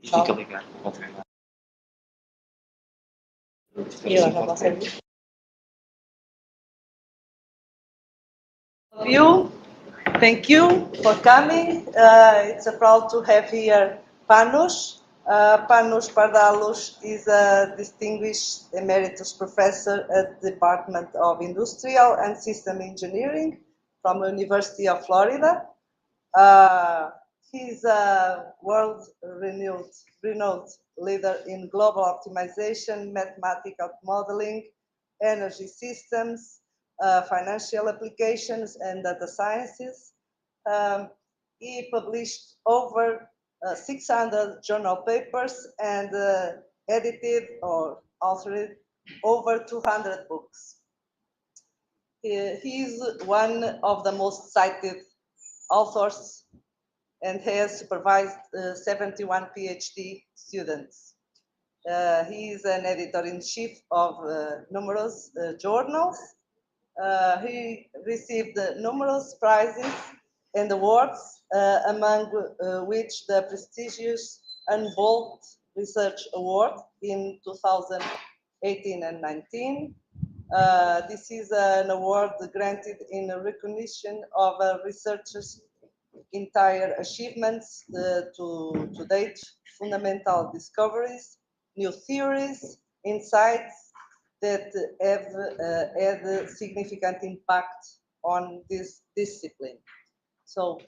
Fica ligado. You, thank you for coming. It's a proud to have here Panos. Panos Pardalos is a distinguished emeritus professor at the Department of Industrial and System Engineering from the University of Florida. He's a world-renowned leader in global optimization, mathematical modeling, energy systems, financial applications, and data sciences. He published over 600 journal papers and edited or authored over 200 books. He is one of the most cited authors and has supervised 71 PhD students. He is an editor-in-chief of numerous journals. He received numerous prizes and awards, among which the prestigious Humboldt Research Award in 2018 and 19. This is an award granted in recognition of a researcher's entire achievements to date, fundamental discoveries, new theories, insights that have had a significant impact on this discipline. So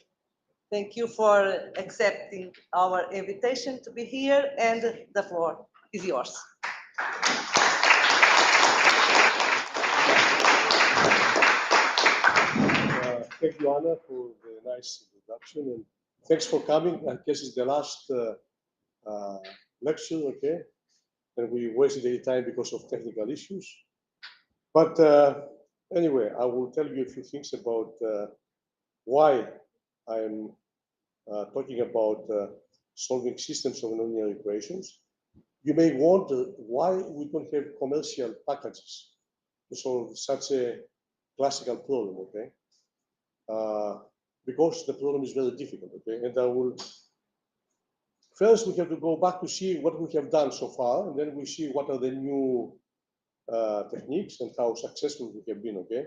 thank you for accepting our invitation to be here, and the floor is yours. Thank you, Anna, for the nice introduction, and thanks for coming. I guess it's the last lecture, okay? And we wasted any time because of technical issues. But anyway, I will tell you a few things about why I'm talking about solving systems of nonlinear equations. You may wonder why we don't have commercial packages to solve such a classical problem, okay? Because the problem is very difficult, okay? And I will, first we have to go back to see what we have done so far, and then we see what are the new techniques and how successful we have been, okay?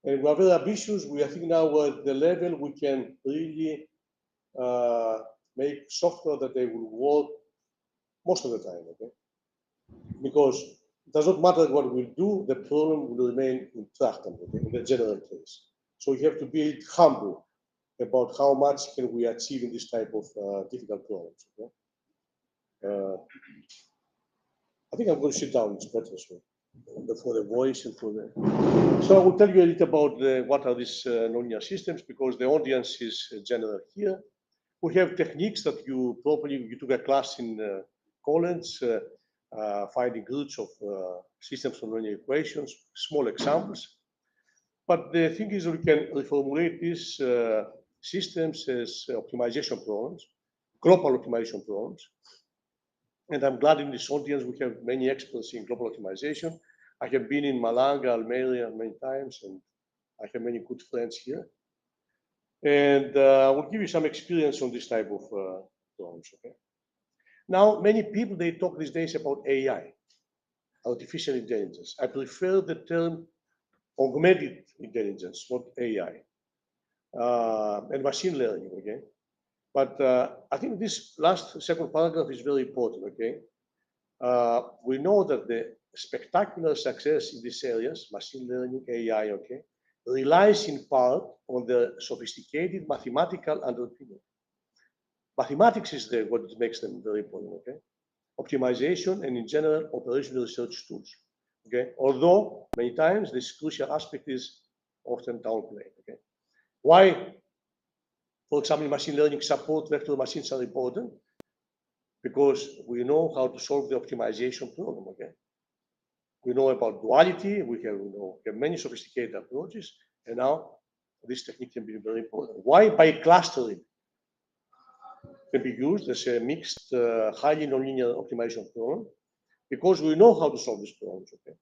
And we are very ambitious. We are thinking now at the level we can really make software that they will work most of the time, okay? Because it does not matter what we do, the problem will remain intractable, okay, in the general case. So you have to be humble about how much can we achieve in this type of difficult problems. Okay? I think I'm going to sit down. It's better so for the voice and for the. So I will tell you a little about what are these nonlinear systems, because the audience is general here. We have techniques that you took a class in college, finding roots of systems of nonlinear equations, small examples. But the thing is, we can reformulate these systems as optimization problems, global optimization problems. And I'm glad in this audience we have many experts in global optimization. I have been in Malaga, Almeria many times, and I have many good friends here. And I will give you some experience on this type of problems. Okay. Now, many people, they talk these days about AI, artificial intelligence. I prefer the term augmented intelligence, not AI, and machine learning, okay? But I think this second paragraph is very important, okay? We know that the spectacular success in these areas, machine learning, AI, okay, relies in part on the sophisticated mathematical underpinning. Mathematics is what makes them very important, okay? Optimization and in general, operational research tools. Okay, although many times this crucial aspect is often downplayed. Okay, why, for example, machine learning support vector machines are important? Because we know how to solve the optimization problem. Okay, we know about duality. We have many sophisticated approaches, and now this technique can be very important. Why? By clustering can be used as a mixed, highly nonlinear optimization problem. Because we know how to solve these problems, okay?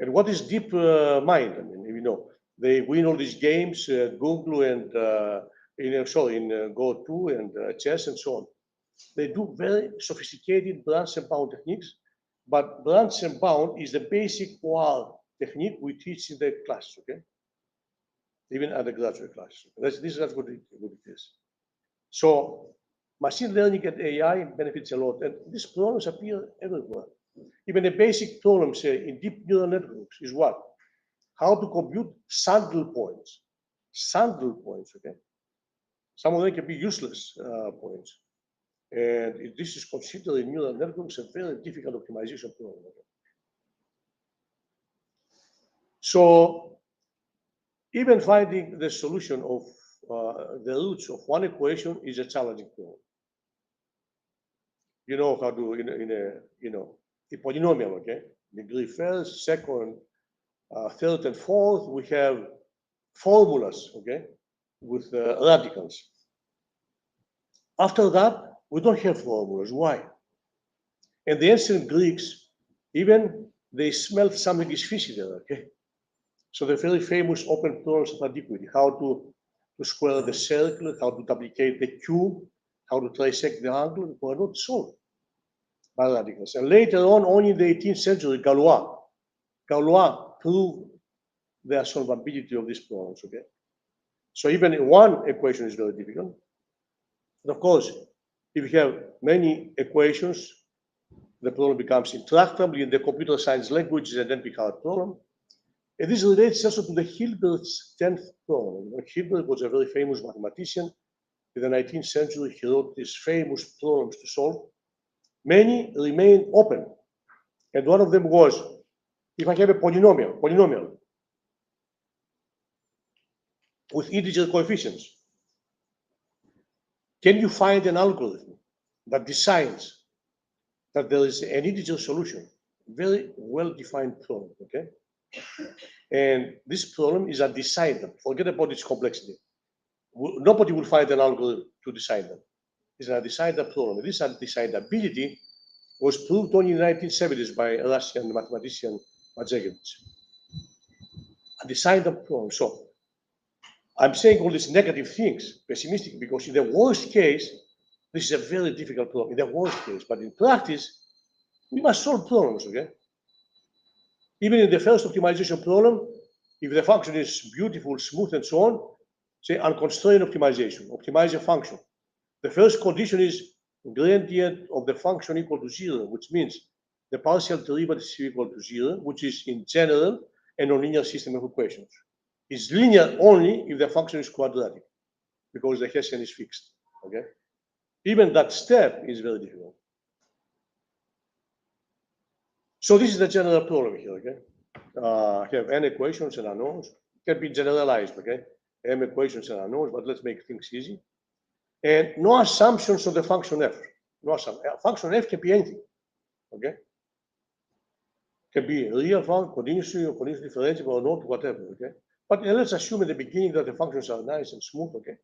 And what is deep mind? I mean, you know, they win all these games, Google and in Go2 and chess and so on. They do very sophisticated branch and bound techniques, but branch and bound is the basic OR technique we teach in the class, okay? Even at the graduate class. This is what it is. So machine learning and AI benefits a lot, and these problems appear everywhere. Even the basic problem, say, in deep neural networks is what? How to compute saddle points. Saddle points, okay? Some of them can be useless points. And this is considered in neural networks a very difficult optimization problem. Okay? So even finding the solution of the roots of one equation is a challenging problem. You know how to, a polynomial, okay? Degree first, second, third, and fourth, we have formulas, okay, with radicals. After that, we don't have formulas. Why? And the ancient Greeks, even they smelled something is fishy there, okay? So the very famous open problems of antiquity, how to square the circle, how to duplicate the cube, how to trisect the angle, were not solved by radicals. And later on, only in the 18th century, Galois proved the solvability of these problems, okay? So even one equation is very difficult. And of course, if you have many equations, the problem becomes intractable in the computer science language, and then becomes a problem. And this relates also to the Hilbert's 10th problem. Hilbert was a very famous mathematician. In the 19th century, he wrote these famous problems to solve. Many remain open. And one of them was, if I have a polynomial with integer coefficients, can you find an algorithm that decides that there is an integer solution? Very well-defined problem, okay? And this problem is undecided. Forget about its complexity. Nobody will find an algorithm to decide them. It's an undecided problem. This undecidability was proved only in the 1970s by a Russian mathematician, Majegevich. Undecided problem. So I'm saying all these negative things, pessimistic, because in the worst case, this is a very difficult problem, in the worst case. But in practice, we must solve problems, okay? Even in the first optimization problem, if the function is beautiful, smooth, and so on, say unconstrained optimization, optimize a function. The first condition is gradient of the function equal to 0, which means the partial derivative is equal to 0, which is in general a nonlinear system of equations. It's linear only if the function is quadratic, because the Hessian is fixed, okay? Even that step is very difficult. So this is the general problem here, okay? I have n equations and unknowns. It can be generalized, okay? M equations and unknowns, but let's make things easy. And no assumptions of the function f. No assumption. Function f can be anything, okay? Can be real function, continuously or continuously differentiable or not, whatever, okay? But let's assume at the beginning that the functions are nice and smooth, okay?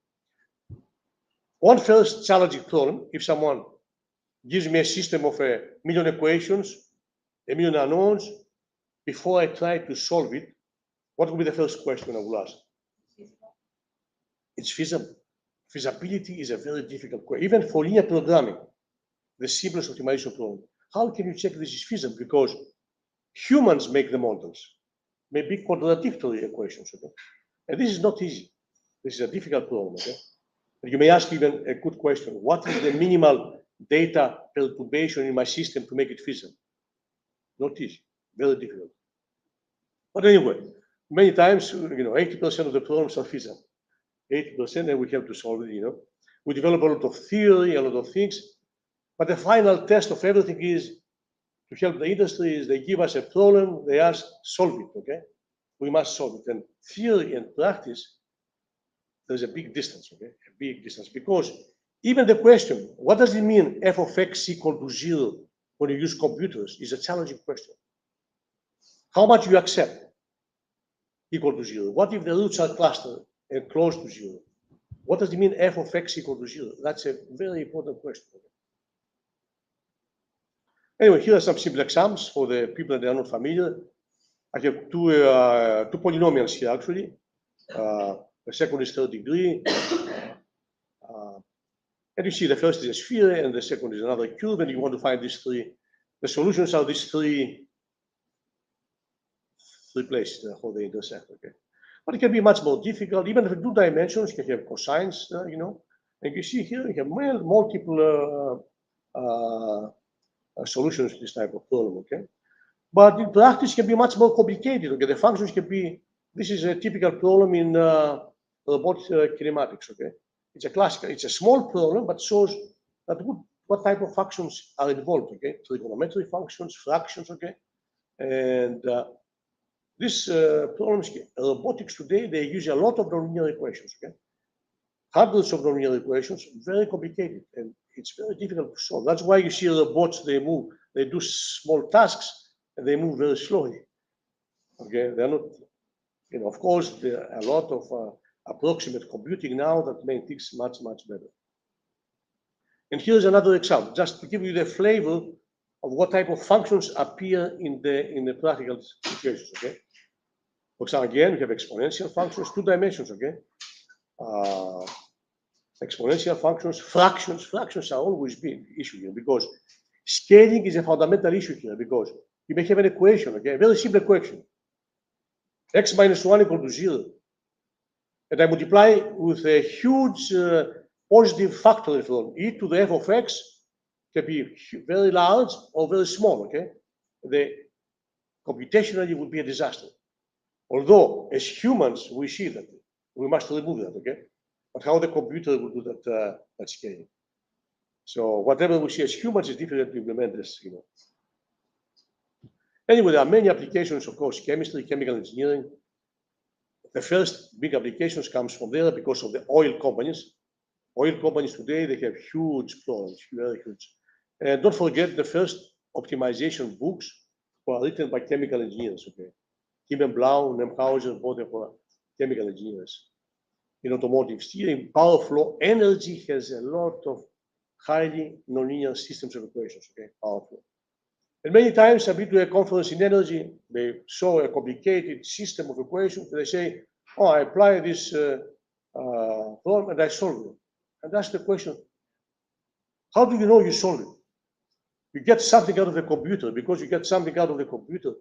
One first challenging problem, if someone gives me a system of a million equations, a million unknowns, before I try to solve it, what will be the first question I will ask? It's feasible. Feasibility is a very difficult question. Even for linear programming, the simplest optimization problem, how can you check this is feasible? Because humans make the models, maybe contradictory equations, okay? And this is not easy. This is a difficult problem, okay? And you may ask even a good question, what is the minimal data perturbation in my system to make it feasible? Not easy, very difficult. But anyway, many times, 80% of the problems are feasible. 80%, and we have to solve it, We develop a lot of theory, a lot of things, but the final test of everything is to help the industry is they give us a problem, they ask, solve it, okay? We must solve it. And theory and practice, there's a big distance, okay? A big distance, because even the question, what does it mean f of x equal to 0 when you use computers is a challenging question. How much you accept equal to 0? What if the roots are clustered and close to 0? What does it mean f of x equal to 0? That's a very important question. Anyway, here are some simple examples for the people that are not familiar. I have two polynomials here, actually. The second is third degree. And you see the first is a sphere and the second is another cube, and you want to find these three. The solutions are these three places how they intersect, okay? But it can be much more difficult, even if 2 dimensions, you can have cosines, you know. And you see here, you have multiple solutions to this type of problem, okay? But in practice, it can be much more complicated, okay? The functions can be, this is a typical problem in robotic kinematics, okay? It's a classical, it's a small problem, but shows that what type of functions are involved, okay? Trigonometric functions, fractions, okay? And these problems, robotics today, they use a lot of nonlinear equations, okay? Hundreds of nonlinear equations, very complicated, and it's very difficult to solve. That's why you see robots, they move, they do small tasks, and they move very slowly, okay? They're not, you know, of course, there are a lot of approximate computing now that makes things much, much better. And here's another example, just to give you the flavor of what type of functions appear in the practical situations, okay? For example, again, we have exponential functions, 2 dimensions, okay? Exponential functions, fractions. Fractions are always big issue here because scaling is a fundamental issue here because you may have an equation, okay? A very simple equation. X minus 1 equal to 0. And I multiply with a huge positive factor from e to the f of x, can be very large or very small, okay? The computationally would be a disaster. Although, as humans, we see that we must remove that, okay? But how the computer will do that scaling? So whatever we see as humans is difficult to implement this, you know. Anyway, there are many applications, of course, chemistry, chemical engineering. The first big applications comes from there because of the oil companies. Oil companies today, they have huge problems, very huge. And don't forget the first optimization books were written by chemical engineers, okay? Kim Blau, Nemhauser, both were chemical engineers. In automotive steering, power flow, energy has a lot of highly nonlinear systems of equations, okay? Power flow. And many times I've been to a conference in energy, they show a complicated system of equations, and they say, oh, I apply this problem and I solve it. And that's the question, how do you know you solve it? You get something out of the computer, because you get something out of the computer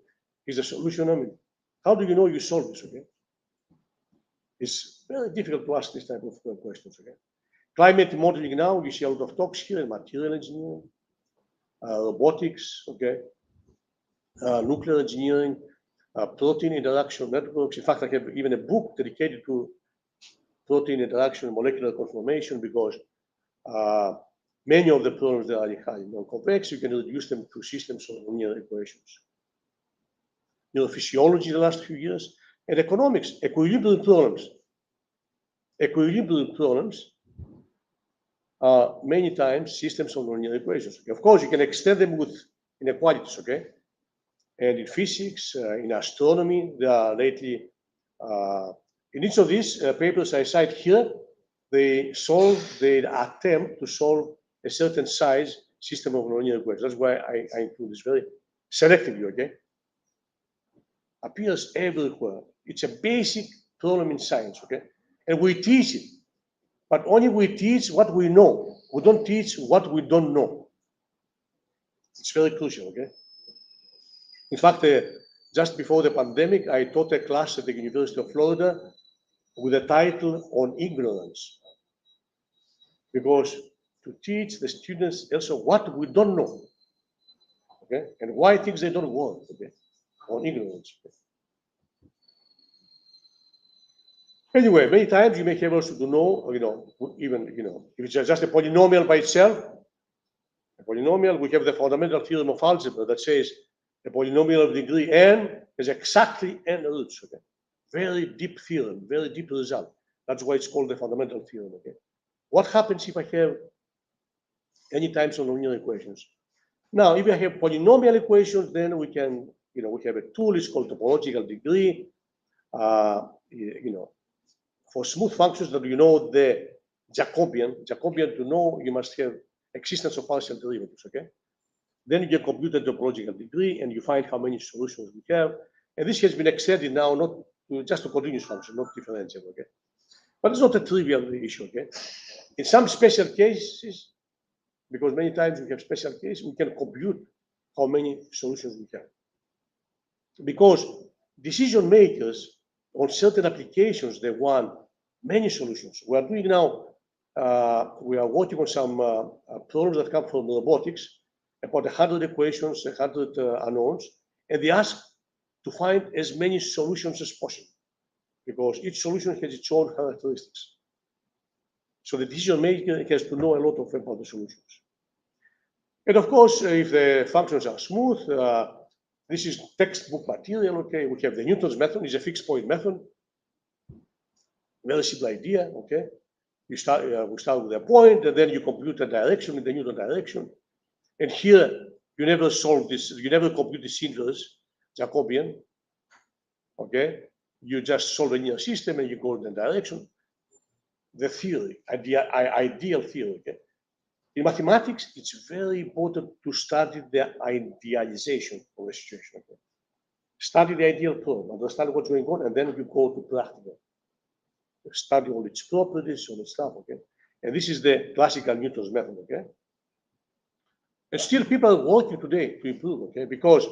is a solution. I mean, how do you know you solve this, okay? It's very difficult to ask this type of questions, okay? Climate modeling now, you see a lot of talks here in material engineering, robotics, okay? Nuclear engineering, protein interaction networks. In fact, I have even a book dedicated to protein interaction and molecular conformation because many of the problems that are highly non-convex, you can reduce them to systems of linear equations. Neurophysiology in the last few years, and economics, equilibrium problems. Equilibrium problems are many times systems of linear equations. Of course, you can extend them with inequalities, okay? And in physics, in astronomy, there are lately, in each of these papers I cite here, they attempt to solve a certain size system of linear equations. That's why I include this very selectively, okay? Appears everywhere. It's a basic problem in science, okay? And we teach it, but only we teach what we know. We don't teach what we don't know. It's very crucial, okay? In fact, just before the pandemic, I taught a class at the University of Florida with a title on ignorance. Because to teach the students also what we don't know, okay? And why things they don't work, okay? On ignorance. Okay? Anyway, many times you may have also to know, even, if it's just a polynomial by itself, a polynomial, we have the fundamental theorem of algebra that says a polynomial of degree n has exactly n roots, okay? Very deep theorem, very deep result. That's why it's called the fundamental theorem, okay? What happens if I have any types of linear equations? Now, if I have polynomial equations, then we can, we have a tool, it's called topological degree. For smooth functions that the Jacobian to know, you must have existence of partial derivatives, okay? Then you compute the topological degree and you find how many solutions we have. And this has been extended now, not to just a continuous function, not differential, okay? But it's not a trivial issue, okay? In some special cases, because many times we have special cases, we can compute how many solutions we have. Because decision makers on certain applications, they want many solutions. We are doing now, we are working on some problems that come from robotics, about 100 equations, 100 unknowns, and they ask to find as many solutions as possible, because each solution has its own characteristics. So the decision maker has to know a lot about the solutions. And of course, if the functions are smooth, this is textbook material, okay? We have the Newton's method, it's a fixed point method. Very simple idea, okay? We start with a point, and then you compute a direction in the Newton direction. And here, you never solve this, you never compute this inverse Jacobian, okay? You just solve a linear system and you go in the direction. The theory, ideal theory, okay? In mathematics, it's very important to study the idealization of the situation. Okay? Study the ideal problem, understand what's going on, and then you go to practical. Study all its properties, all its stuff, okay? And this is the classical Newton's method, okay? And still people are working today to improve, okay? Because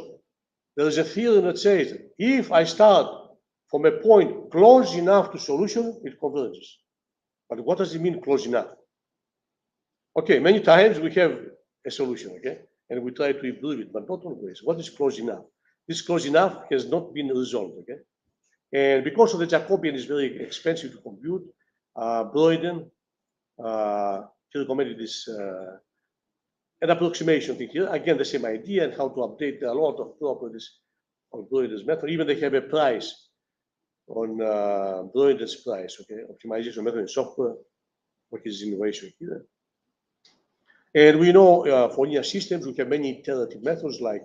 there is a theory that says, if I start from a point close enough to solution, it converges. But what does it mean close enough? Okay, many times we have a solution, okay? And we try to improve it, but not always. What is close enough? This close enough has not been resolved, okay? And because of the Jacobian is very expensive to compute, Broyden, he recommended this an approximation thing here. Again, the same idea and how to update a lot of properties on Broyden's method. Even they have a price on Broyden's price, okay? Optimization method in software, which is innovation here. And we know for linear systems, we have many iterative methods like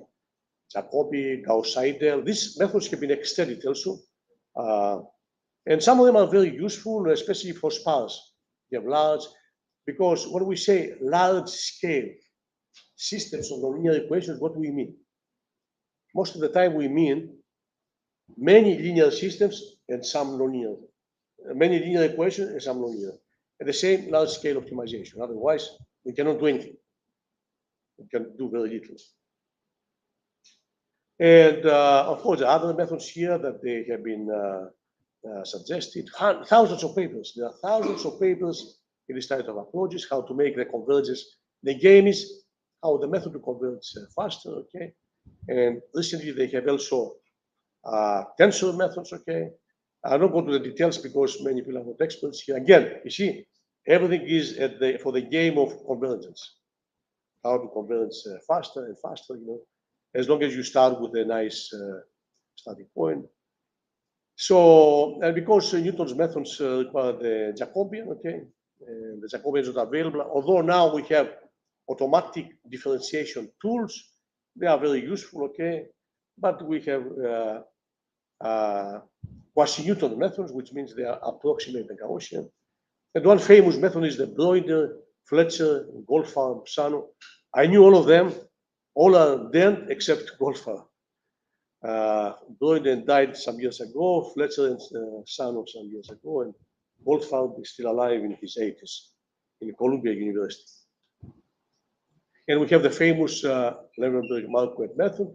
Jacobi, Gauss-Seidel. These methods have been extended also. And some of them are very useful, especially for sparse. You have large, because when we say large scale systems of nonlinear equations, what do we mean? Most of the time we mean many linear systems and some nonlinear. Many linear equations and some nonlinear. At the same large scale optimization. Otherwise, we cannot do anything. We can do very little. And of course, there are other methods here that they have been suggested. Thousands of papers. There are thousands of papers in this type of approaches, how to make the convergence. The game is how the method to converge faster, okay? And recently they have also tensor methods, okay? I don't go to the details because many people are not experts here. Again, you see, everything is for the game of convergence. How to converge faster and faster, you know, as long as you start with a nice starting point. So, and because Newton's methods require the Jacobian, okay, and the Jacobian is not available, although now we have automatic differentiation tools, they are very useful, okay, but we have quasi-Newton methods, which means they are approximate the Gaussian. And one famous method is the Broyder, Fletcher, Goldfarb, Sano. I knew all of them. All are dead except Goldfarb. Broyder died some years ago, Fletcher and Sano some years ago, and Goldfarb is still alive in his 80s in Columbia University. And we have the famous Levenberg Marquardt method.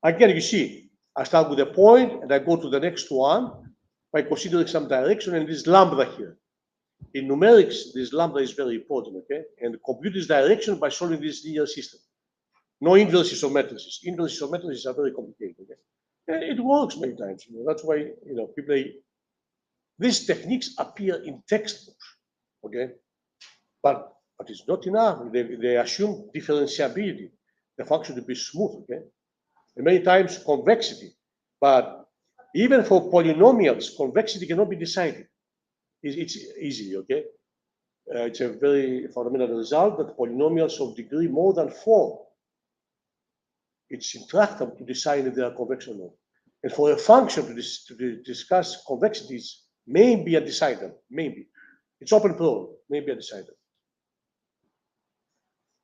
Again, you see, I start with a point and I go to the next one by considering some direction and this lambda here. In numerics, this lambda is very important, okay? And compute this direction by solving this linear system. No inverses or matrices. Inverses or matrices are very complicated, okay? And it works many times, you know, that's why, you know, people, these techniques appear in textbooks, okay? But it's not enough. They assume differentiability, the function to be smooth, okay? And many times convexity. But even for polynomials, convexity cannot be decided. It's easy, okay? It's a very fundamental result that polynomials of degree more than 4, it's intractable to decide if they are convex or not. And for a function to discuss convexities, maybe a decider, maybe. It's open problem, maybe a decider.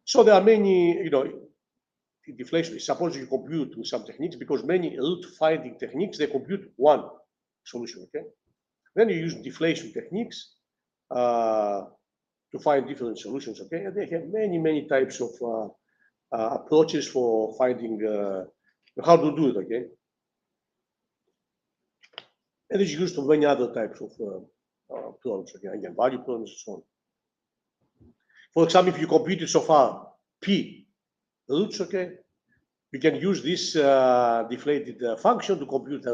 So there are many, you know, deflation. Suppose you compute with some techniques, because many root finding techniques, they compute one solution, okay? Then you use deflation techniques, to find different solutions, okay? And they have many, many types of approaches for finding how to do it, okay? And it's used for many other types of problems, okay? Again, value problems and so on. For example, if you computed so far P roots, okay, you can use this deflated function to compute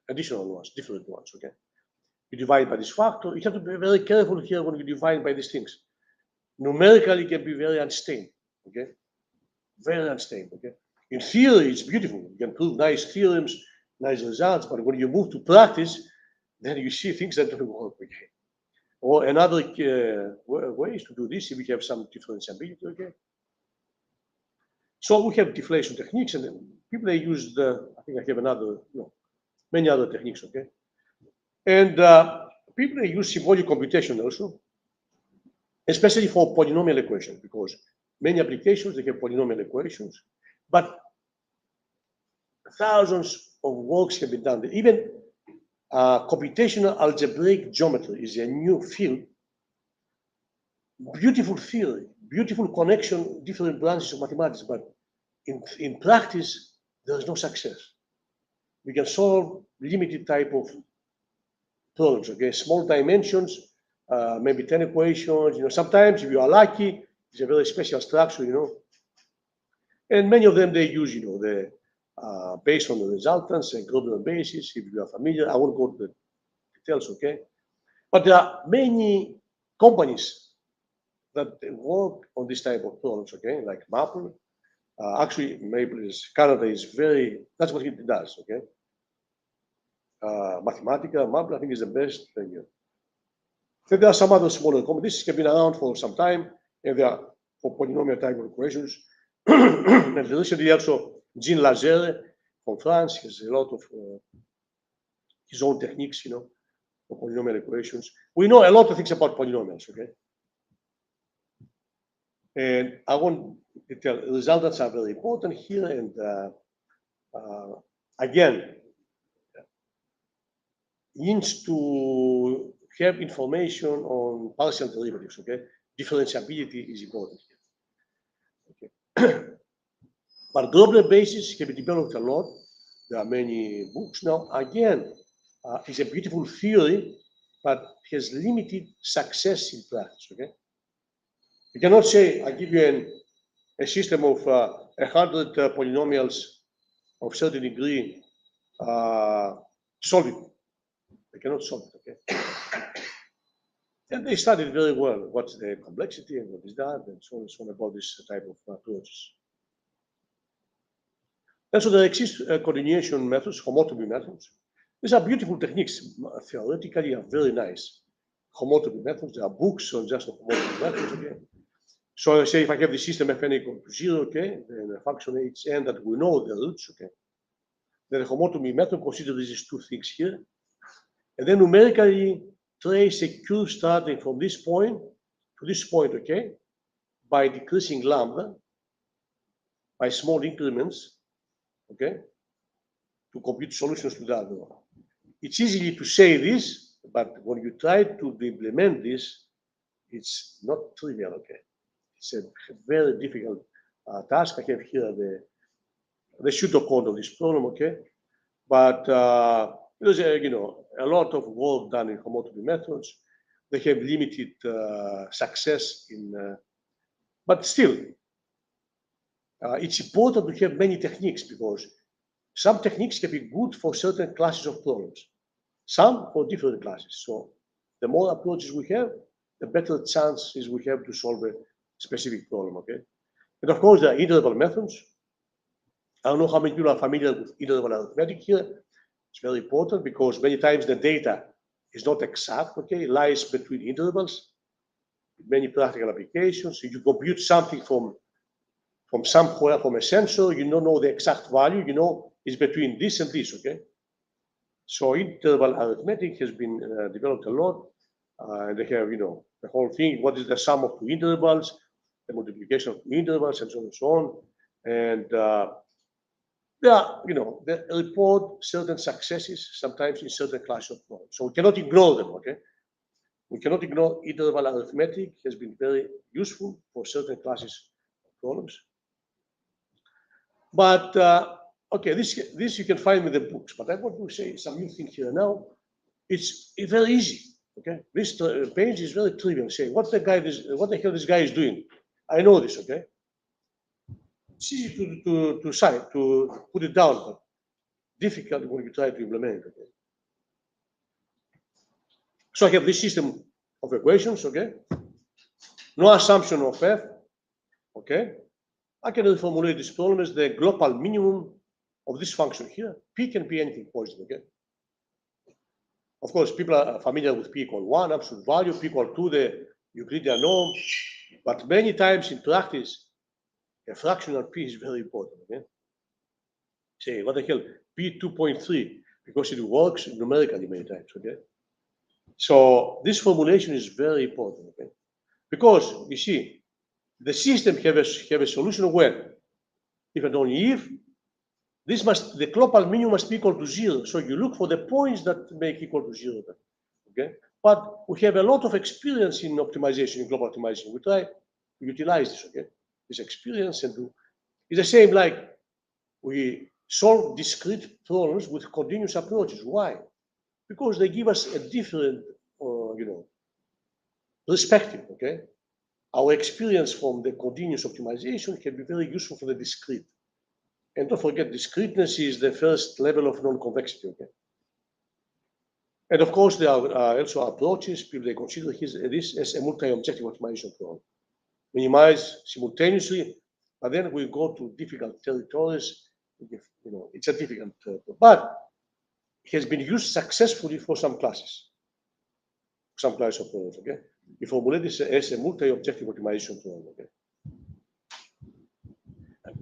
additional ones, different ones, okay? You divide by this factor. You have to be very careful here when you divide by these things. Numerically, it can be very unstable, okay? Very unstable, okay? In theory, it's beautiful. You can prove nice theorems, nice results, but when you move to practice, then you see things that don't work, okay? Or another way is to do this if we have some differentiability, okay? So we have deflation techniques, and then people they use I think I have another, many other techniques, okay? And people they use symbolic computation also, especially for polynomial equations, because many applications they have polynomial equations, but thousands of works have been done. Even computational algebraic geometry is a new field. Beautiful theory, beautiful connection, different branches of mathematics, but in practice, there is no success. We can solve limited type of problems, okay? Small dimensions, maybe 10 equations, sometimes if you are lucky, it's a very special structure, And many of them, they use, based on the resultants and Grobner basis, if you are familiar. I won't go to the details, okay? But there are many companies that work on this type of problems, okay? Like Maple. Actually, Maple Canada is that's what it does, okay? Mathematica, Maple, I think is the best thing here. Then there are some other smaller companies. This has been around for some time, and they are for polynomial type of equations. And recently also, Jean Lazare from France has a lot of his own techniques, for polynomial equations. We know a lot of things about polynomials, okay? And I want to tell resultants are very important here. And again, needs to have information on partial derivatives, okay? Differentiability is important here, okay? But Grobner basis can be developed a lot. There are many books now. Again, it's a beautiful theory, but has limited success in practice, okay? You cannot say, I give you a system of 100 polynomials of certain degree, solve it. They cannot solve it, okay? And they studied very well what's the complexity and what is that, and so on and so on about this type of approaches. And so there exist coordination methods, homotopy methods. These are beautiful techniques. Theoretically, are very nice. Homotopy methods. There are books on just homotopy methods, okay? So I say if I have the system fn equal to 0, okay, then a function hn that we know the roots, okay. Then the homotopy method considers these two things here. And then numerically trace a curve starting from this point to this point, okay, by decreasing lambda, by small increments, okay, to compute solutions to that. It's easy to say this, but when you try to implement this, it's not trivial, okay. It's a very difficult task. I have here the pseudocode of this problem, okay, but there's a lot of work done in homotopy methods. They have limited success but still, it's important to have many techniques because some techniques can be good for certain classes of problems, some for different classes. So the more approaches we have, the better chances we have to solve a specific problem, okay? And of course, there are interval methods. I don't know how many people are familiar with interval arithmetic here. It's very important because many times the data is not exact, okay? It lies between intervals. Many practical applications. So you compute something from somewhere, from a sensor, you don't know the exact value, it's between this and this, okay? So interval arithmetic has been developed a lot. They have, the whole thing, what is the sum of two intervals, the multiplication of two intervals, and so on and so on. And they report certain successes, sometimes in certain classes of problems. So we cannot ignore them, okay? We cannot ignore interval arithmetic. Has been very useful for certain classes of problems. But okay, this you can find in the books. But I want to say some new thing here now. It's very easy. Okay, this page is very trivial. Say what the hell this guy is doing. I know this. Okay, it's easy to cite, to put it down, but difficult when you try to implement it. Okay? So I have this system of equations. Okay, no assumption of f. Okay, I can reformulate this problem as the global minimum of this function here. P can be anything positive. Okay. Of course, people are familiar with P equal 1, absolute value, P equal 2, the Euclidean norm, but many times in practice, a fractional P is very important. Okay? Say, what the hell, P 2.3, because it works numerically many times. Okay? So this formulation is very important. Okay? Because, you see, the system have a solution when? If and only if the global minimum must be equal to 0. So you look for the points that make equal to 0. Okay? But we have a lot of experience in optimization, in global optimization. We try to utilize this, okay? This experience and do. It's the same like we solve discrete problems with continuous approaches. Why? Because they give us a different, perspective, okay? Our experience from the continuous optimization can be very useful for the discrete. And don't forget, discreteness is the first level of non-convexity. Okay? And of course, there are also approaches. People they consider this as a multi-objective optimization problem. Minimize simultaneously, but then we go to difficult territories. It's a difficult, but it has been used successfully for some classes, some classes of problems. Okay, we formulate this as a multi-objective optimization problem. Okay.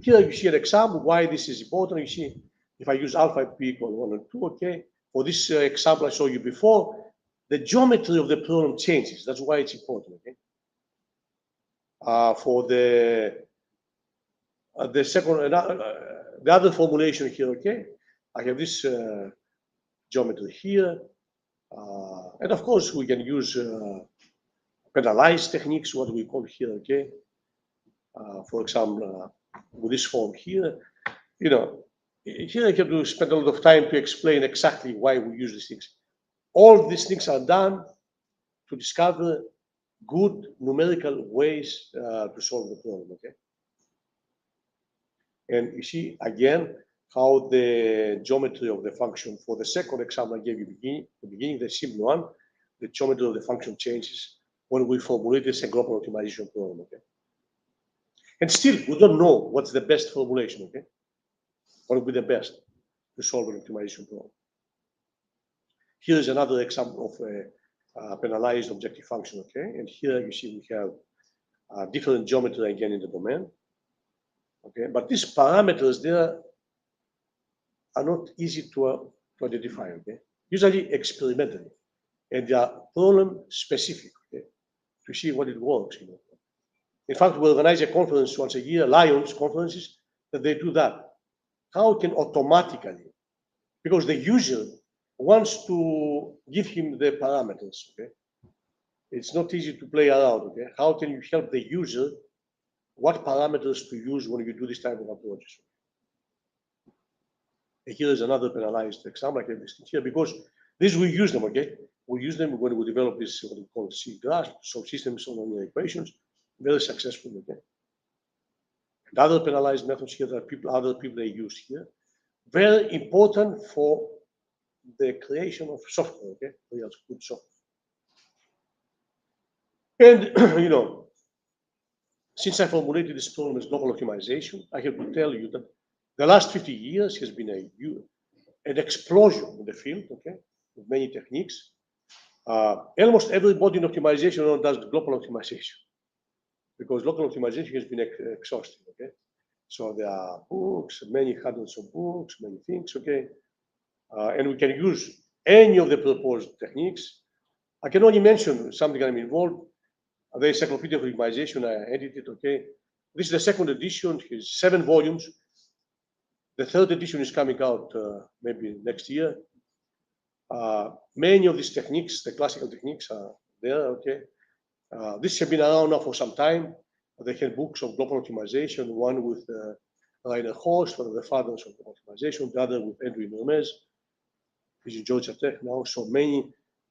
Here you see an example why this is important. You see, if I use alpha p equal 1 and 2, okay, for this example I showed you before, the geometry of the problem changes. That's why it's important. Okay. For the second, the other formulation here, okay, I have this geometry here, and of course we can use penalized techniques, what we call here, okay. For example, with this form here, here I have to spend a lot of time to explain exactly why we use these things. All these things are done to discover good numerical ways to solve the problem, okay? And you see, again, how the geometry of the function, for the second example I gave you the beginning, the simple one, the geometry of the function changes when we formulate this global optimization problem, okay? And still, we don't know what's the best formulation, okay? What would be the best to solve an optimization problem? Here is another example of a penalized objective function, okay? And here you see we have different geometry again in the domain, okay? But these parameters there are not easy to identify, okay? Usually experimentally, and they are problem specific, okay? To see what it works, In fact, we organize a conference once a year, Lions conferences, that they do that. How can automatically, because the user wants to give him the parameters, okay? It's not easy to play around, okay? How can you help the user what parameters to use when you do this type of approaches? And here is another penalized example I have listed here, because this we use them, okay? We use them when we develop this, what we call CGRASP, so systems on linear equations, very successful, okay? And other penalized methods here that other people they use here, very important for the creation of software, okay? Real good software. And, since I formulated this problem as global optimization, I have to tell you that the last 50 years has been an explosion in the field, okay? With many techniques. Almost everybody in optimization does global optimization, because local optimization has been exhausted, okay? So there are books, many hundreds of books, many things, okay? And we can use any of the proposed techniques. I can only mention something I'm involved. The Encyclopedia of Optimization I edited, okay? This is the second edition, it's 7 volumes. The third edition is coming out maybe next year. Many of these techniques, the classical techniques, there, okay. This has been around now for some time. They had books of global optimization, one with Rainer Horst, one of the fathers of optimization, the other with Edwin Hermes, which is Georgia Tech now. So many,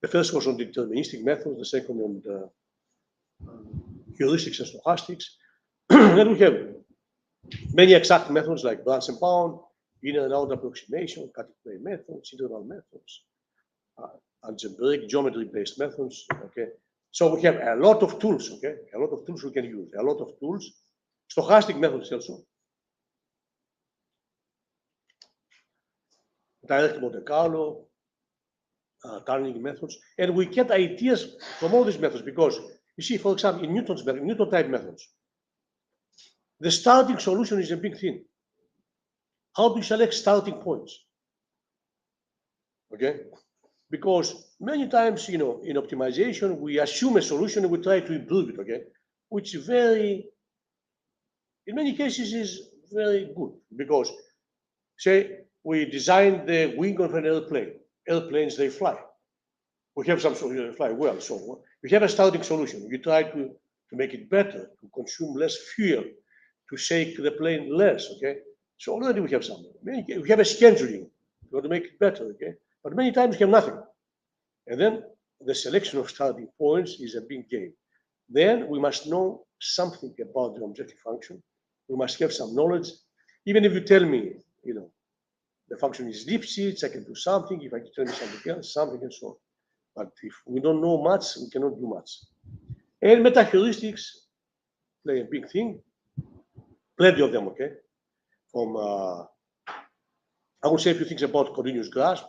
the first was on deterministic methods, the second on heuristics and stochastics. Then we have many exact methods like branch and bound, inner and outer approximation, cutting plane methods, integral methods, algebraic geometry-based methods, okay. So we have a lot of tools, okay? A lot of tools we can use, a lot of tools. Stochastic methods also. Direct Monte Carlo, tunneling methods. And we get ideas from all these methods because, you see, for example, in Newton's method, Newton-type methods, the starting solution is a big thing. How do you select starting points? Okay? Because many times, you know, in optimization, we assume a solution and we try to improve it, okay? Which is very, in many cases, is very good because, say, we design the wing of an airplane. Airplanes, they fly. We have some solution that fly well. So we have a starting solution. We try to make it better, to consume less fuel, to shake the plane less, okay? So already we have some. We have a scheduling. We want to make it better, okay? But many times we have nothing. And then the selection of starting points is a big game. Then we must know something about the objective function. We must have some knowledge. Even if you tell me, you know, the function is Lipschitz, I can do something. If I tell me something else, something and so on. But if we don't know much, we cannot do much. And meta-heuristics play a big thing. Plenty of them, okay? From, I will say a few things about continuous grasp,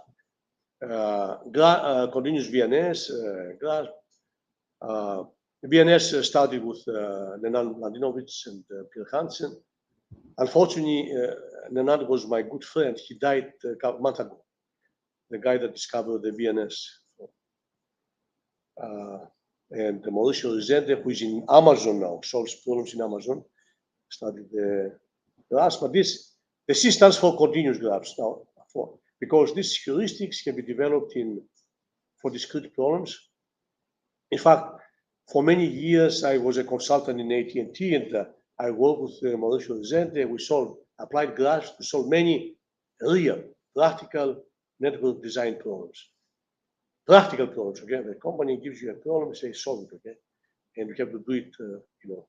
continuous V.N.S, grasp. V.N.S started with Nenad Mladenovic and Pierre Hansen. Unfortunately, Nenad was my good friend. He died a month ago. The guy that discovered the V.N.S. And Mauricio Rezende, who is in Amazon now, solves problems in Amazon, studied the grasp. But this, the C stands for continuous grasp now, because these heuristics can be developed for discrete problems. In fact, for many years, I was a consultant in AT&T, and I worked with Mauricio Rezende. We solved applied grasps to solve many real, practical network design problems. Practical problems, okay? The company gives you a problem, say solve it, okay? And you have to do it, you know,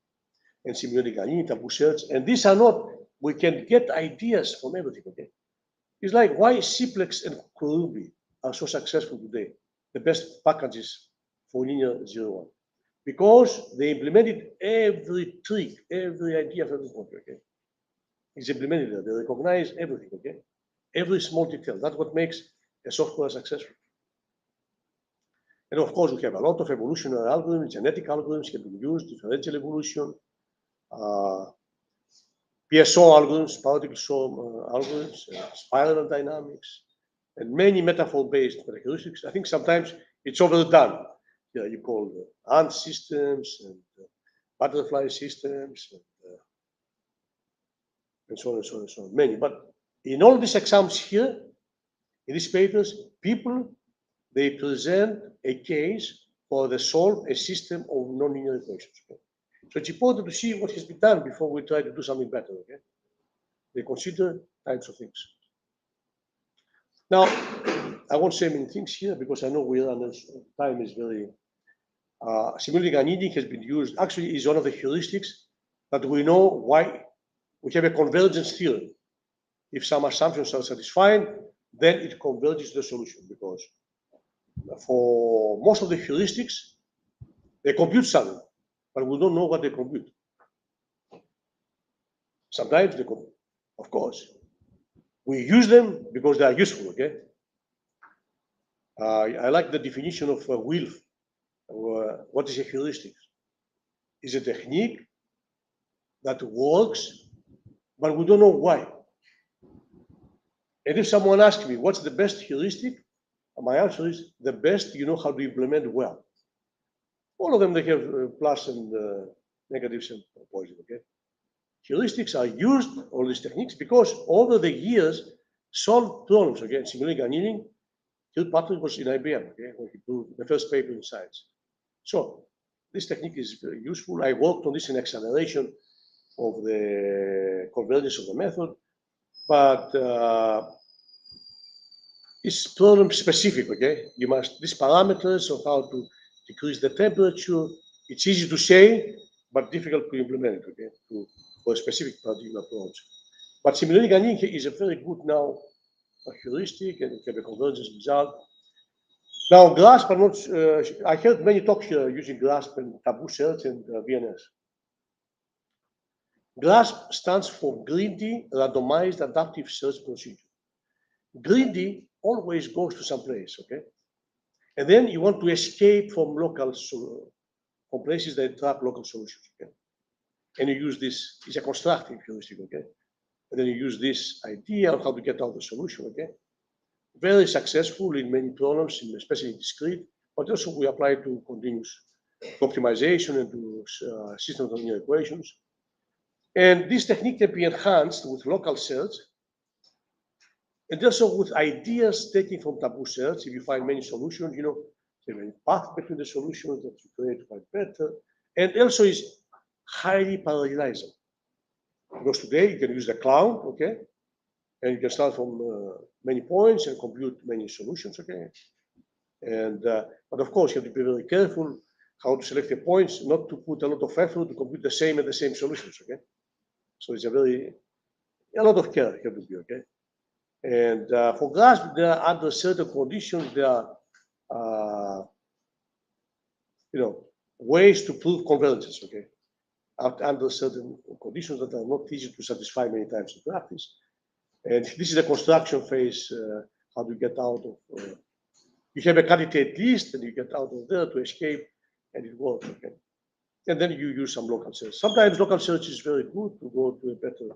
and simulating tabu search. And these are not, we can get ideas from everything, okay? It's like why Simplex and Kurubi are so successful today, the best packages for linear 0-1. Because they implemented every trick, every idea of everything, okay? It's implemented there. They recognize everything, okay? Every small detail. That's what makes a software successful. And of course, we have a lot of evolutionary algorithms, genetic algorithms can be used, differential evolution, PSO algorithms, particle sum algorithms, spiral dynamics, and many metaphor-based heuristics. I think sometimes it's overdone. Yeah, you call ant systems and butterfly systems and so on and so on and so on. Many, but in all these exams here, in these papers, people, they present a case for the solve a system of nonlinear equations. Okay? So it's important to see what has been done before we try to do something better. Okay? They consider types of things. Now, I won't say many things here because I know we are under time is very. Simulating annealing has been used. Actually, is one of the heuristics that we know why we have a convergence theorem. If some assumptions are satisfied, then it converges to the solution because for most of the heuristics, they compute something, but we don't know what they compute. Sometimes they compute, of course. We use them because they are useful, okay? I like the definition of Wilf. What is a heuristic? Is a technique that works, but we don't know why. And if someone asks me, what's the best heuristic? My answer is the best you know how to implement well. All of them, they have plus and negatives and positive, okay? Heuristics are used, all these techniques, because over the years, solved problems, okay? Simulating annealing, Kirkpatrick was in IBM, okay? When he did the first paper in science. So this technique is very useful. I worked on this in acceleration of the convergence of the method, but it's problem specific, okay? You must, these parameters of how to decrease the temperature, it's easy to say, but difficult to implement, okay, for a specific particular approach. But simulating annealing is a very good now heuristic, and you have a convergence result. Now, GRASP, I heard many talks here using GRASP and taboo search and VNS. GRASP stands for Greedy Randomized Adaptive Search Procedure. Greedy always goes to some place, okay? And then you want to escape from from places that trap local solutions, okay? And you use this, it's a constructive heuristic, okay? And then you use this idea of how to get out the solution, okay? Very successful in many problems, especially discrete, but also we apply it to continuous optimization and to systems of linear equations. And this technique can be enhanced with local search and also with ideas taken from taboo search. If you find many solutions, you know, there is a path between the solutions that you create to find better. And also is highly parallelizable. Because today you can use the cloud, okay? And you can start from many points and compute many solutions, okay? And but of course you have to be very careful how to select the points, not to put a lot of effort to compute the same solutions, okay? So it's a lot of care you have to be, okay? And for GRASP, there are under certain conditions, there are you know, ways to prove convergence, okay? Under certain conditions that are not easy to satisfy many times in practice. And this is the construction phase, how do you get out of, you have a candidate list and you get out of there to escape and it works, okay? And then you use some local search. Sometimes local search is very good to go to a better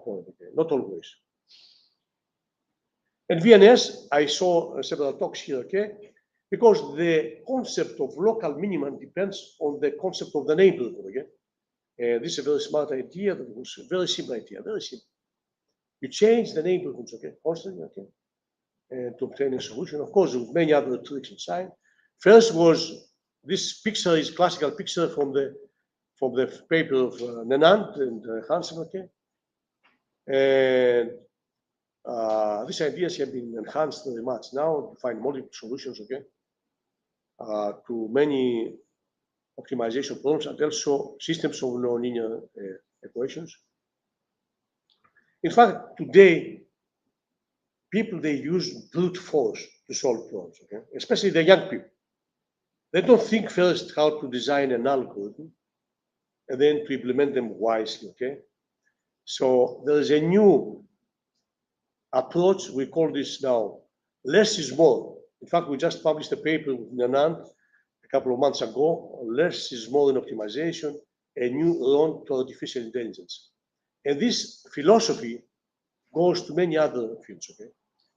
point, okay? Not always. And VNS, I saw several talks here, okay? Because the concept of local minimum depends on the concept of the neighborhood, okay? And this is a very smart idea, that was a very simple idea, very simple. You change the neighborhoods, okay, constantly, okay, and to obtain a solution. Of course, with many other tricks inside. First was this picture is classical picture from the paper of Nenand and Hansen, okay, and these ideas have been enhanced very much now to find multiple solutions, okay, to many optimization problems and also systems of nonlinear equations. In fact, today, people, they use brute force to solve problems, okay? Especially the young people. They don't think first how to design an algorithm and then to implement them wisely, okay? So there is a new approach, we call this now less is more. In fact, we just published a paper with Nenand a couple of months ago, less is more in optimization, a new road to artificial intelligence. And this philosophy goes to many other fields, okay?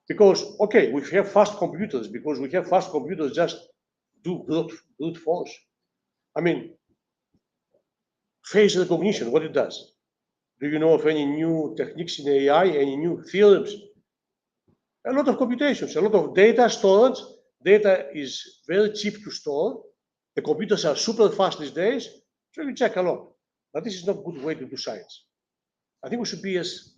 Because, okay, we have fast computers, because we have fast computers just do brute force. I mean, face recognition, what it does. Do you know of any new techniques in AI, any new theorems? A lot of computations, a lot of data storage. Data is very cheap to store. The computers are super fast these days, so you check a lot. But this is not a good way to do science. I think we should be as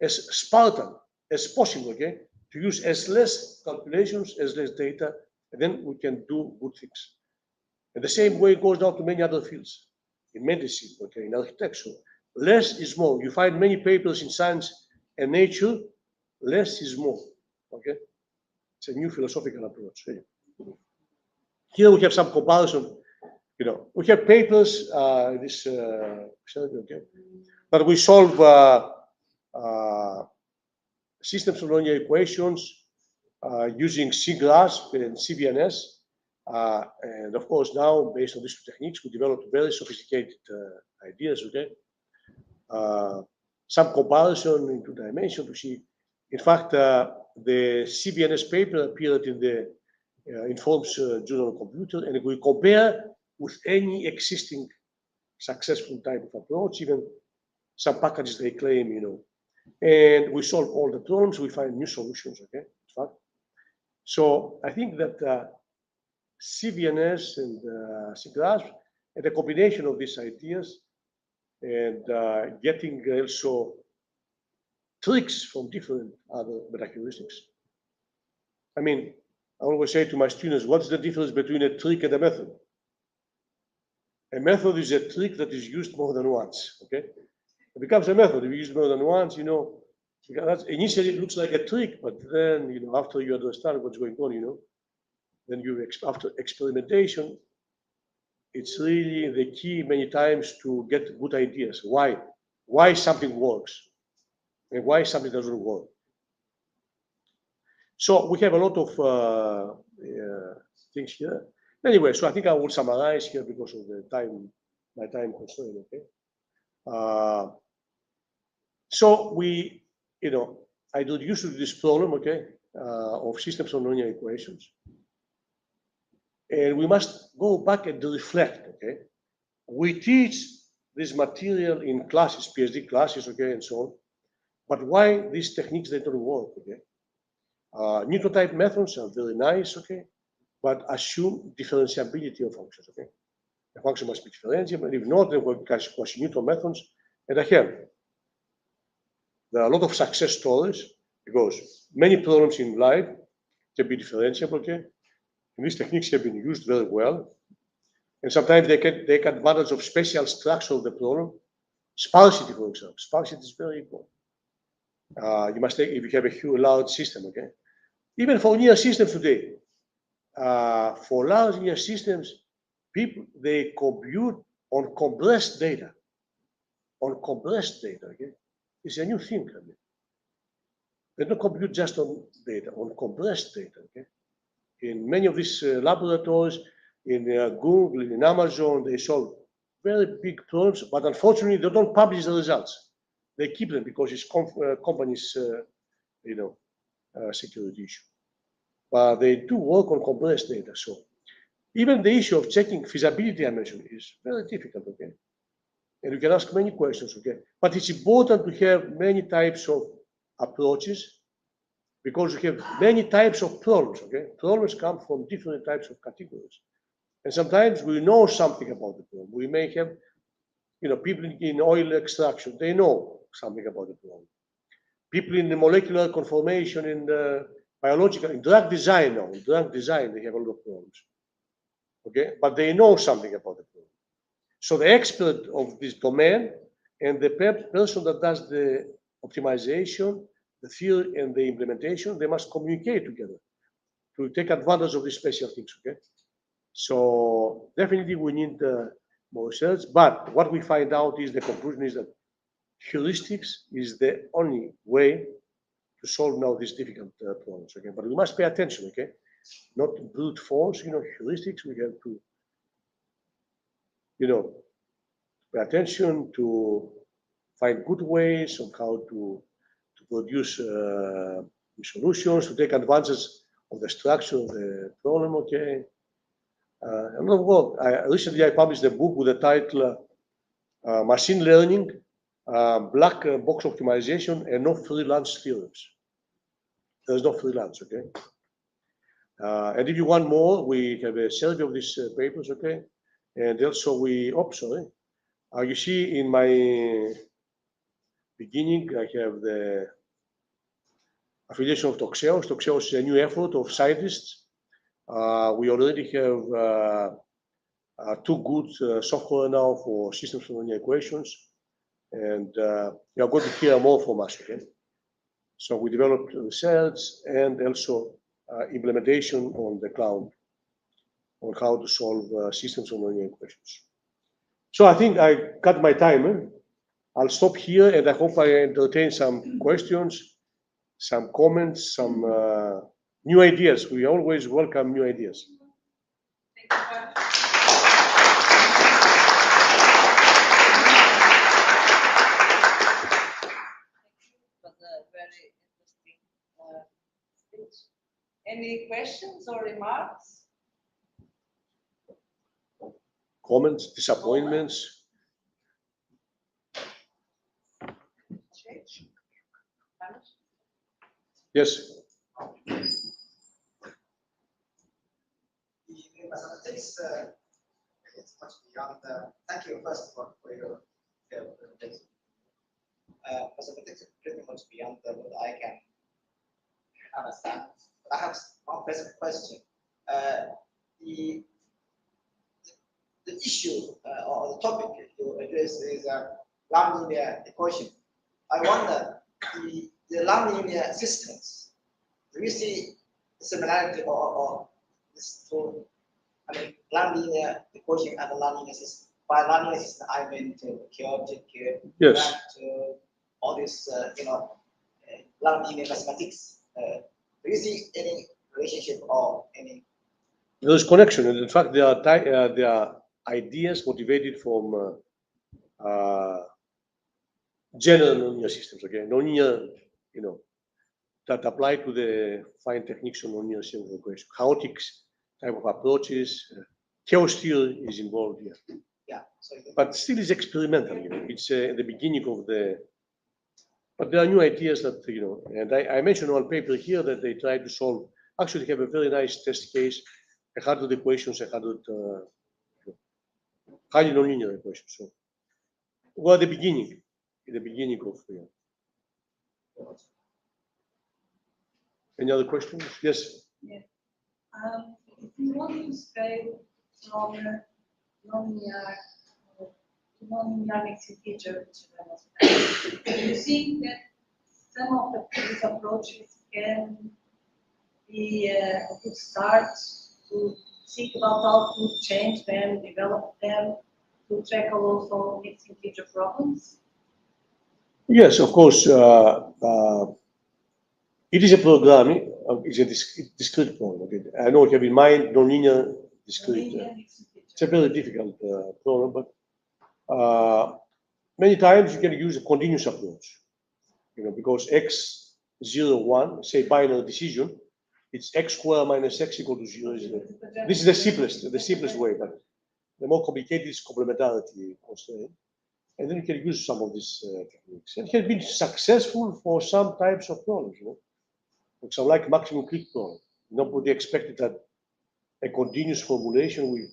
Spartan as possible, okay? To use as less calculations, as less data, and then we can do good things. And the same way it goes down to many other fields, in medicine, okay, in architecture. Less is more. You find many papers in Science and Nature, less is more, okay? It's a new philosophical approach. Okay? Here we have some comparison, you know, we have papers, okay, but we solve systems of linear equations using CGRASP and C.VNS. And of course, now, based on these two techniques, we developed very sophisticated ideas, okay? Some comparison in 2 dimensions to see. In fact, the C.VNS paper appeared in the Informs Journal of Computer, and we compare with any existing successful type of approach, even some packages they claim, you know. And we solve all the problems, we find new solutions, okay? In fact. So I think that C.VNS and CGRASP, and a combination of these ideas, and getting also tricks from different other meta-heuristics. I mean, I always say to my students, what's the difference between a trick and a method? A method is a trick that is used more than once, okay? It becomes a method if you use it more than once, you know, that's, initially it looks like a trick, but then, you know, after you understand what's going on, you know, then you, after experimentation, it's really the key many times to get good ideas. Why something works and why something doesn't work. So we have a lot of things here. Anyway, so I think I will summarize here because of the time, my time constraint, okay? So we, you know, I introduced you to this problem, okay, of systems of nonlinear equations. And we must go back and reflect, okay? We teach this material in classes, PhD classes, okay, and so on. But why these techniques, they don't work, okay? Neutral type methods are very nice, okay, but assume differentiability of functions, okay? The function must be differentiable, if not, then we can quasi-neutral methods. And again, there are a lot of success stories because many problems in life can be differentiable, okay? And these techniques have been used very well. And sometimes they can take advantage of special structure of the problem. Sparsity, for example. Sparsity is very important. You must take, if you have a large system, okay? Even for linear systems today, for large linear systems, people, they compute on compressed data. On compressed data, okay? It's a new thing, I mean. They don't compute just on data, on compressed data, okay? In many of these laboratories, in Google, in Amazon, they solve very big problems, but unfortunately, they don't publish the results. They keep them because it's companies, you know, security issue. But they do work on compressed data. So even the issue of checking feasibility, I mentioned, is very difficult, okay? And you can ask many questions, okay? But it's important to have many types of approaches because you have many types of problems, okay? Problems come from different types of categories. And sometimes we know something about the problem. We may have, you know, people in oil extraction, they know something about the problem. People in the molecular conformation, in the biological, in drug design, no, in drug design, they have a lot of problems. Okay, but they know something about the problem. So the expert of this domain and the person that does the optimization, the theory and the implementation, they must communicate together to take advantage of these special things, okay? So definitely we need more research, but what we find out is the conclusion is that heuristics is the only way to solve now these difficult problems, okay? But we must pay attention, okay? Not brute force, you know, heuristics, we have to, you know, pay attention to find good ways of how to produce solutions, to take advantage of the structure of the problem, okay? Another work, recently I published a book with the title Machine Learning, Black Box Optimization and No Free Lunch Theorems. There's no free lunch, okay? And if you want more, we have a survey of these papers, okay? And also we, sorry. You see in my beginning, I have the affiliation of Toxeos. Toxeos is a new effort of scientists. We already have two good software now for systems of linear equations. And you are going to hear more from us, okay? So we developed research and also implementation on the cloud on how to solve systems of linear equations. So I think I got my time. Eh? I'll stop here and I hope I entertain some questions, some comments, some new ideas. We always welcome new ideas. Thank you very much. For the very interesting speech. Any questions or remarks? Comments, disappointments? Yes. mathematics it's much beyond. Thank you first for your presentation. Mathematics is pretty much beyond what I can understand. But I have one basic question. The issue or the topic you address is nonlinear equation. I wonder the nonlinear systems. Do you see similarity or this two? I mean, nonlinear equation and the nonlinear system. By nonlinear system, I mean chaotic, Yes. all this, nonlinear mathematics. Do you see any relationship or any? There is connection, and in fact, there are ideas motivated from general nonlinear systems. Okay, nonlinear, that apply to the fine techniques of nonlinear system equation. Chaotic type of approaches. Chaos theory is involved here. Yeah. But still is experimental. It's the beginning of the. But there are new ideas that and I mentioned one paper here that they try to solve. Actually, have a very nice test case. 100 equations, 100 highly nonlinear equations. So we're at the beginning, of. Any other questions? Yes. Yeah. If you want to scale from nonlinear to nonlinear mixed integer, do you think that some of these approaches can be a good start to think about how to change them, develop them, to tackle also mixed integer problems? Yes, of course. It is a programming. It's a discrete problem. Okay? I know you have in mind nonlinear discrete. It's a very difficult problem, but many times you can use a continuous approach. Because x 0, 1, say binary decision, it's x squared minus x equal to 0, 0. This is the simplest way, but the more complicated is complementarity constraint. And then you can use some of these techniques. And it has been successful for some types of problems. For example, like maximum click problem. Nobody expected that a continuous formulation will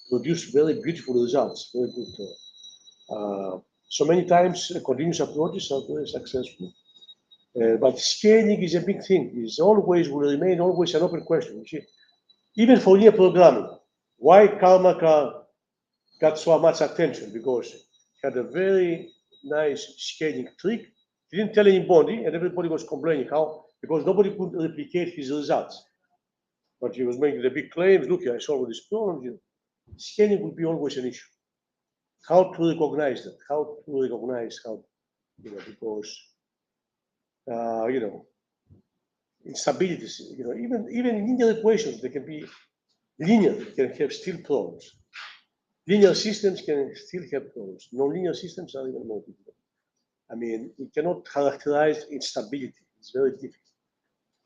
produce very beautiful results, very good. So many times continuous approaches are very successful. But scaling is a big thing. Will remain always an open question. You see, even for linear programming, why Karmaka got so much attention? Because he had a very nice scaling trick. He didn't tell anybody, and everybody was complaining how, because nobody could replicate his results. But he was making the big claims. Look, I solved this problem. Scaling will be always an issue. How to recognize that? Because instabilities. Even linear equations, they can be linear, can have still problems. Linear systems can still have problems. Non-linear systems are even more difficult. I mean, we cannot characterize instability. It's very difficult.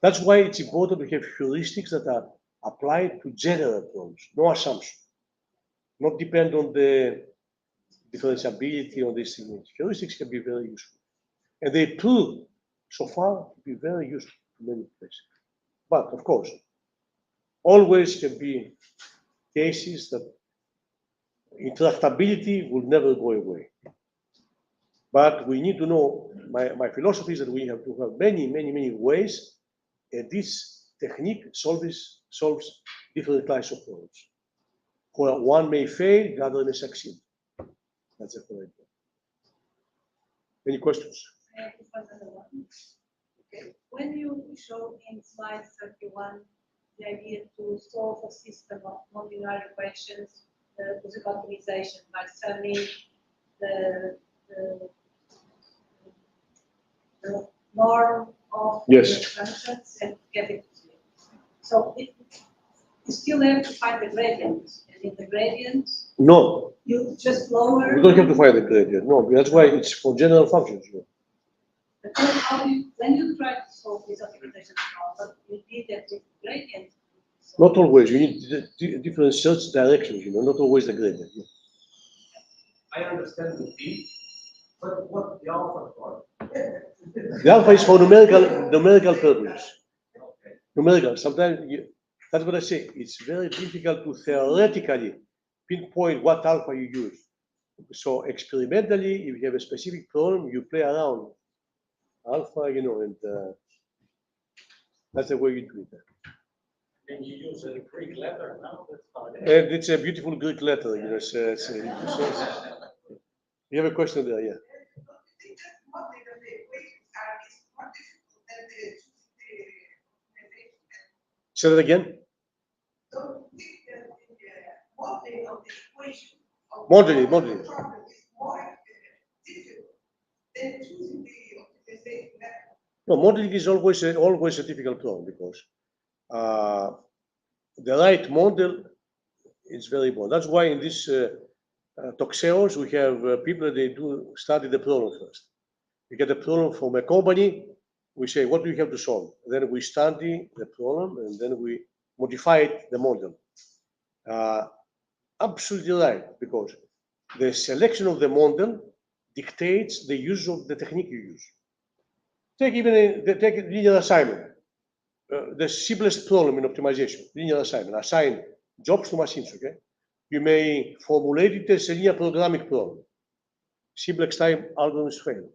That's why it's important to have heuristics that are applied to general problems, no assumption, not depend on the differentiability of these things. Heuristics can be very useful. And they prove so far to be very useful in many places. But of course, always can be cases that interactability will never go away. But we need to know, my philosophy is that we have to have many ways, and this technique solves different kinds of problems. Where one may fail, the other may succeed. That's the point. Any questions? Okay. When you show in slide 31 the idea to solve a system of nonlinear equations with a optimization by summing the norm of Yes. the functions and get it to zero. So you still have to find the gradient, and in the gradient, No, you just lower. we don't have to find the gradient. No, that's why it's for general functions. But then how when you try to solve this optimization problem, you need that with gradient. So Not always. You need different search directions. Not always the gradient. I understand the P, but what the alpha for? The alpha is for numerical purposes. Okay. Numerical. Sometimes That's what I say. It's very difficult to theoretically pinpoint what alpha you use. So experimentally, if you have a specific problem, you play around alpha, you know, and that's the way you do it. And you use a Greek letter now? That's how it is. And it's a beautiful Greek letter, you know. You have a question there, yeah. Say that again. Modeling. No, modeling is always a difficult problem because the right model is very important. That's why in this Toxeos we have people that they do study the problem first. We get a problem from a company, we say, what do you have to solve? Then we study the problem and then we modify the model. Absolutely right, because the selection of the model dictates the use of the technique you use. Take a linear assignment, the simplest problem in optimization, linear assignment, assign jobs to machines, okay? You may formulate it as a linear programming problem. Simplex time algorithms fail.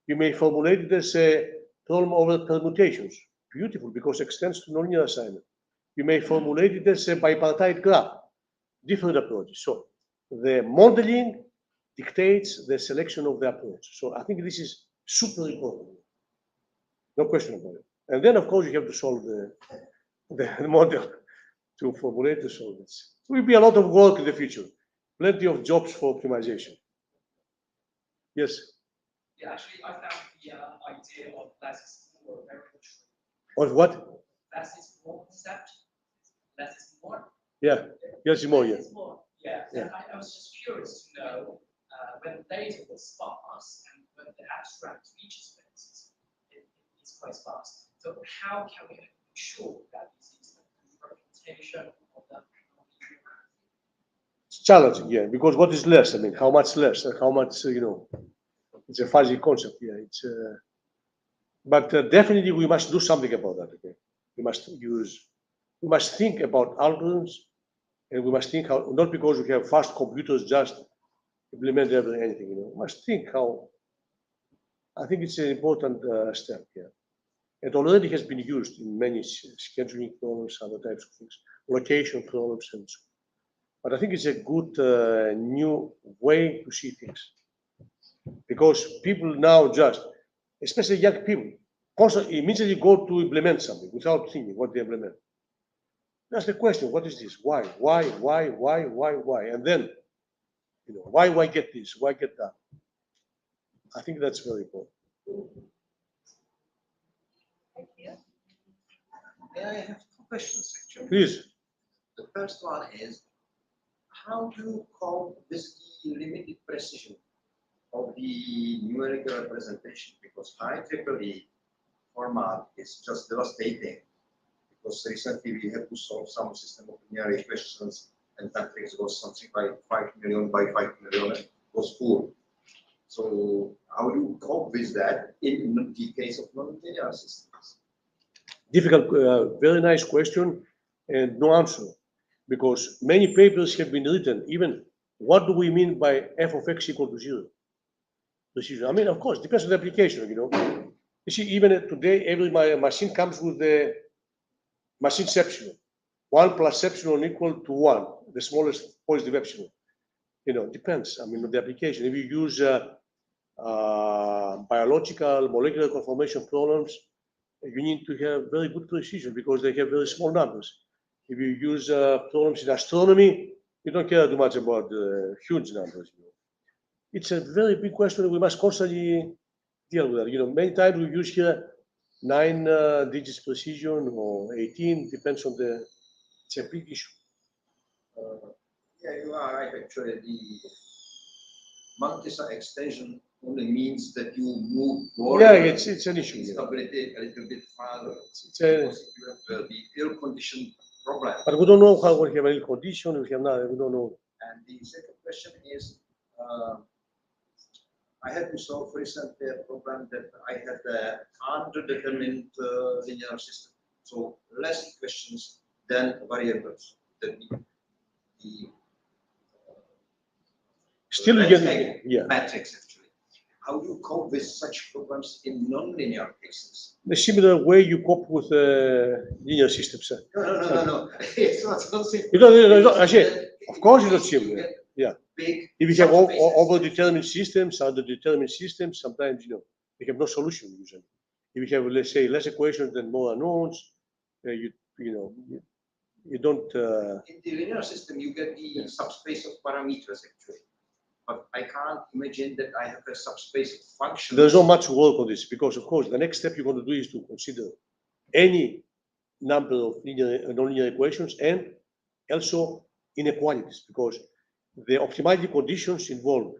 You may formulate it as a problem over permutations. Beautiful, because it extends to nonlinear assignment. You may formulate it as a bipartite graph. Different approaches. So the modeling dictates the selection of the approach. So I think this is super important. No question about it. And then, of course, you have to solve the model to formulate the solvents. It will be a lot of work in the future. Plenty of jobs for optimization. Yes? Yeah, actually, I found the idea of less is more very interesting. Of what? Less is more concept. Less is more. Yeah. Yes, more. Yeah. Less is more. Yeah. Yeah. I was just curious to know when data was sparse and when the abstract feature space is quite sparse. So how can we ensure that this is a representation of the It's challenging, yeah, because what is less? I mean, how much less? How much, you know, it's a fuzzy concept, yeah. But definitely we must do something about that, okay? We must think about algorithms, and we must think how, not because we have fast computers just implement anything, you know. We must think how, I think it's an important step, yeah. It already has been used in many scheduling problems, other types of things, location problems, and so on. But I think it's a good new way to see things. Because people now just, especially young people, constantly immediately go to implement something without thinking what they implement. That's the question, what is this? Why? And then, you know, why get this? Why get that? I think that's very important. Thank you. May I have two questions, actually? Please. The first one is, how do you cope with the limited precision of the numerical representation? Because IEEE format is just devastating. Because recently we had to solve some system of linear equations, and matrix was something like 5 million by 5 million, it was full. So how do you cope with that in the case of nonlinear systems? Difficult, very nice question, and no answer. Because many papers have been written, even what do we mean by f of x equal to 0? Precision. I mean, of course, depends on the application, you know. You see, even today, every machine comes with the machine's epsilon. 1 plus epsilon equal to 1, the smallest positive epsilon. You know, depends, I mean, on the application. If you use biological molecular conformation problems, you need to have very good precision because they have very small numbers. If you use problems in astronomy, you don't care too much about huge numbers. You know. It's a very big question. We must constantly deal with it. You know, many times we use here 9 digits precision or 18, depends on the. It's a big issue. Yeah, you are right. Actually, the multi-site extension only means that you move more. Yeah, it's an issue. Stability a little bit farther. It's a, because you have the ill-conditioned problem. but we don't know how we have ill condition. We have not. We don't know. And the second question is, I had to solve recently a problem that I had an underdetermined linear system. So less equations, than variables. Still, you get, yeah. Matrix actually. How do you cope with such problems in nonlinear cases? The similar way you cope with linear systems. No. It's not so simple. Of course, it's not similar. Yeah. Big if you have subspaces. overdetermined systems, underdetermined systems, sometimes you have no solution usually. If you have, let's say, less equations than more unknowns, you don't. In the linear system, you get the subspace of parameters actually. But I can't imagine that I have a subspace of functions. There's not much work on this because, of course, the next step you're going to do is to consider any number of nonlinear equations and also inequalities, because the optimality conditions involve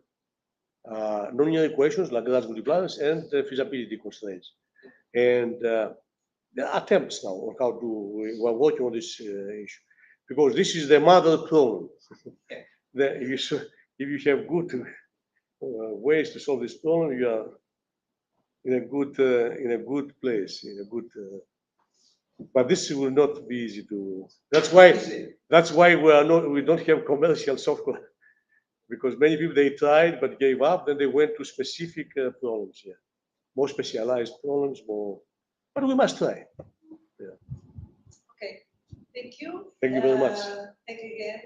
nonlinear equations, Lagrange multipliers, and feasibility constraints. And there are attempts now on how to, we're working on this issue, because this is the mother problem. If you have good ways to solve this problem, you are in a good place, but this will not be easy to. That's why we don't have commercial software, because many people they tried but gave up. Then they went to specific problems, more specialized problems, but we must try. Okay, thank you. Thank you very much. Thank you again.